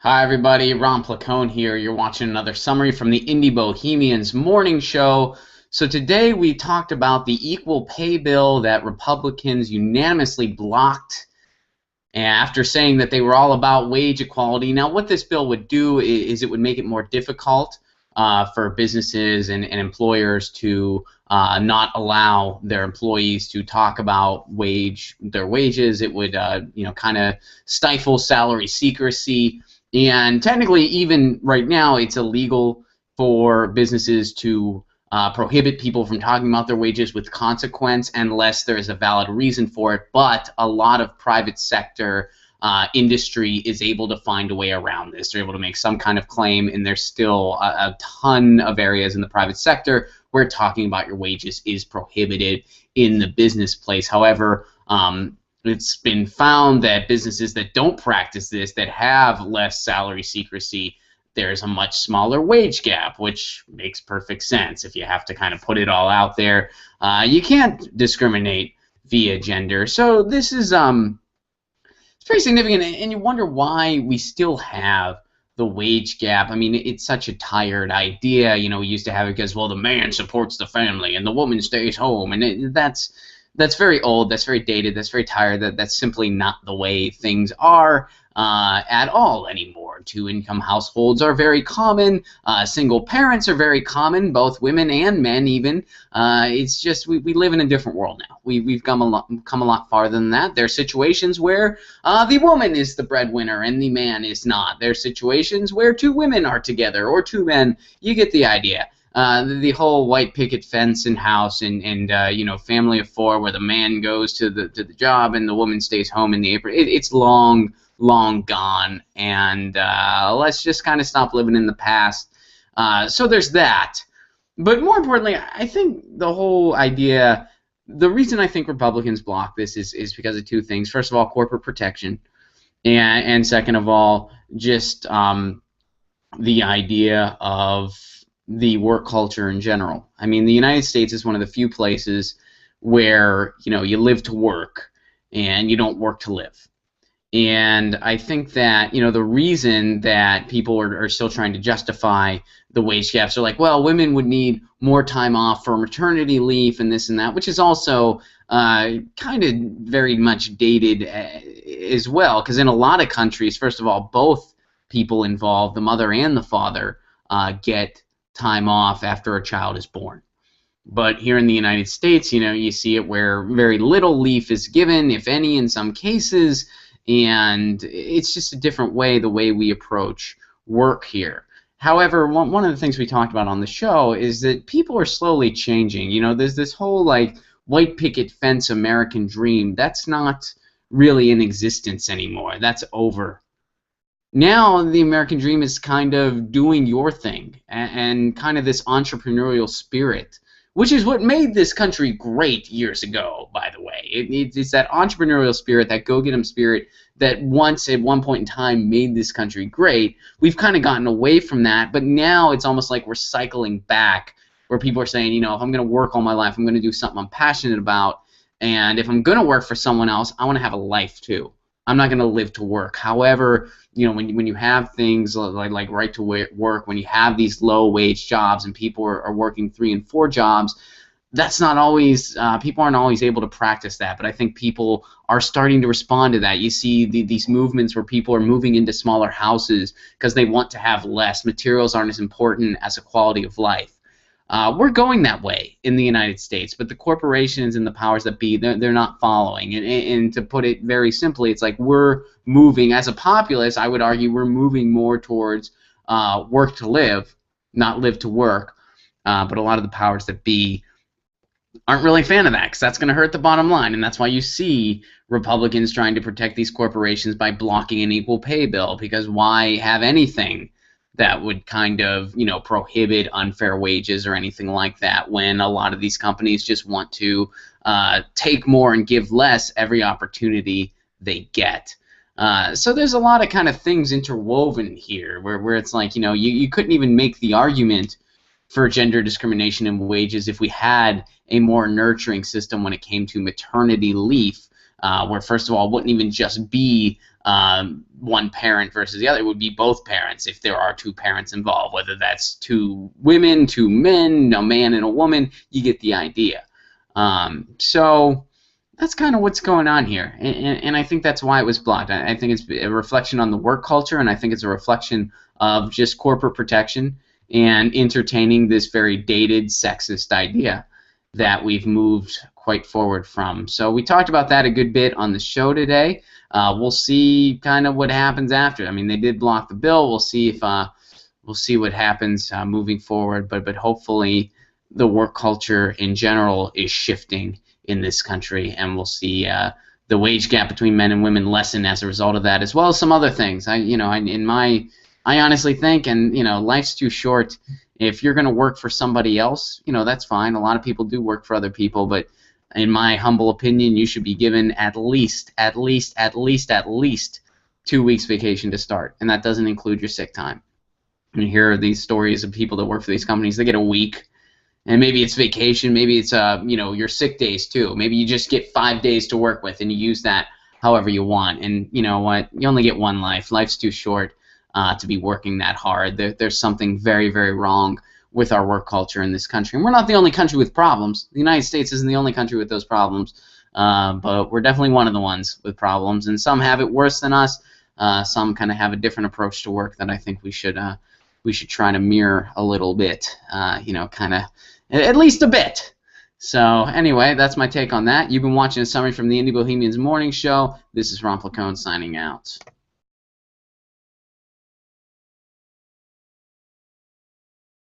Hi everybody, Ron Placone here. You're watching another summary from the Indie Bohemians morning show. So today we talked about the equal pay bill that Republicans unanimously blocked after saying that they were all about wage equality. Now what this bill would do is it would make it more difficult for businesses and employers to not allow their employees to talk about their wages. It would kind of stifle salary secrecy. And technically, even right now, it's illegal for businesses to prohibit people from talking about their wages with consequence unless there is a valid reason for it. But a lot of private sector industry is able to find a way around this. They're able to make some kind of claim, and there's still a ton of areas in the private sector where talking about your wages is prohibited in the business place. However, it's been found that businesses that don't practice this, that have less salary secrecy, there's a much smaller wage gap, which makes perfect sense. If you have to kind of put it all out there, you can't discriminate via gender. So this is it's very significant, and you wonder why we still have the wage gap. I mean, it's such a tired idea. You know, we used to have it because, well, the man supports the family and the woman stays home, and that's very old, that's very dated, that's very tired. That's simply not the way things are at all anymore. Two-income households are very common. Single parents are very common, both women and men even. It's just we live in a different world now. We've come a lot farther than that. There are situations where the woman is the breadwinner and the man is not. There are situations where two women are together or two men. You get the idea. The whole white picket fence and house and family of four where the man goes to the job and the woman stays home in the apron. It's long gone, and let's just kind of stop living in the past. So there's that. But more importantly, I think the whole idea, the reason I think Republicans block this is because of two things. First of all, corporate protection, and second of all, just the idea of the work culture in general. I mean, the United States is one of the few places where you live to work and you don't work to live. And I think that the reason that people are still trying to justify the wage gaps are like, well, women would need more time off for maternity leave and this and that, which is also kind of very much dated as well, because in a lot of countries, first of all, both people involved, the mother and the father, get time off after a child is born. But here in the United States, you see it where very little leave is given, if any, in some cases, and it's just a different way, the way we approach work here. However, one of the things we talked about on the show is that people are slowly changing. There's this whole white picket fence American dream. That's not really in existence anymore. That's over. Now the American dream is kind of doing your thing and kind of this entrepreneurial spirit, which is what made this country great years ago, by the way. It's that entrepreneurial spirit, that go-get-em spirit that once at one point in time made this country great. We've kind of gotten away from that, but now it's almost like we're cycling back where people are saying, if I'm going to work all my life, I'm going to do something I'm passionate about, and if I'm going to work for someone else, I want to have a life too. I'm not going to live to work. However, when you have things like right to work, when you have these low wage jobs and people are working 3 and 4 jobs, that's not always, people aren't always able to practice that. But I think people are starting to respond to that. You see these movements where people are moving into smaller houses because they want to have less. Materials aren't as important as a quality of life. We're going that way in the United States, but the corporations and the powers that be, they're not following. And to put it very simply, it's like we're moving, as a populace, I would argue we're moving more towards work to live, not live to work. But a lot of the powers that be aren't really a fan of that because that's going to hurt the bottom line, and that's why you see Republicans trying to protect these corporations by blocking an equal pay bill, because why have anything that would kind of, prohibit unfair wages or anything like that when a lot of these companies just want to take more and give less every opportunity they get. So there's a lot of kind of things interwoven here where it's like, you couldn't even make the argument for gender discrimination in wages if we had a more nurturing system when it came to maternity leave. where first of all, it wouldn't even just be one parent versus the other. It would be both parents if there are two parents involved, whether that's two women, two men, a man and a woman. You get the idea. So that's kind of what's going on here, and I think that's why it was blocked. I think it's a reflection on the work culture, and I think it's a reflection of just corporate protection and entertaining this very dated, sexist idea that we've moved quite forward from. So we talked about that a good bit on the show today. We'll see kind of what happens after. I mean, they did block the bill. We'll see if we'll see what happens moving forward. But hopefully, the work culture in general is shifting in this country, and we'll see the wage gap between men and women lessen as a result of that, as well as some other things. I honestly think, and life's too short. If you're going to work for somebody else, that's fine. A lot of people do work for other people, but in my humble opinion, you should be given at least 2 weeks vacation to start, and that doesn't include your sick time. And you hear these stories of people that work for these companies; they get a week. And maybe it's vacation, maybe it's your sick days too. Maybe you just get 5 days to work with and you use that however you want. And you know what? You only get one life. Life's too short to be working that hard. There's something very, very wrong with our work culture in this country. And we're not the only country with problems. The United States isn't the only country with those problems. But we're definitely one of the ones with problems. And some have it worse than us. Some kind of have a different approach to work that I think we should try to mirror a little bit, kind of, at least a bit. So anyway, that's my take on that. You've been watching a summary from the Indie Bohemians Morning Show. This is Ron Placone signing out.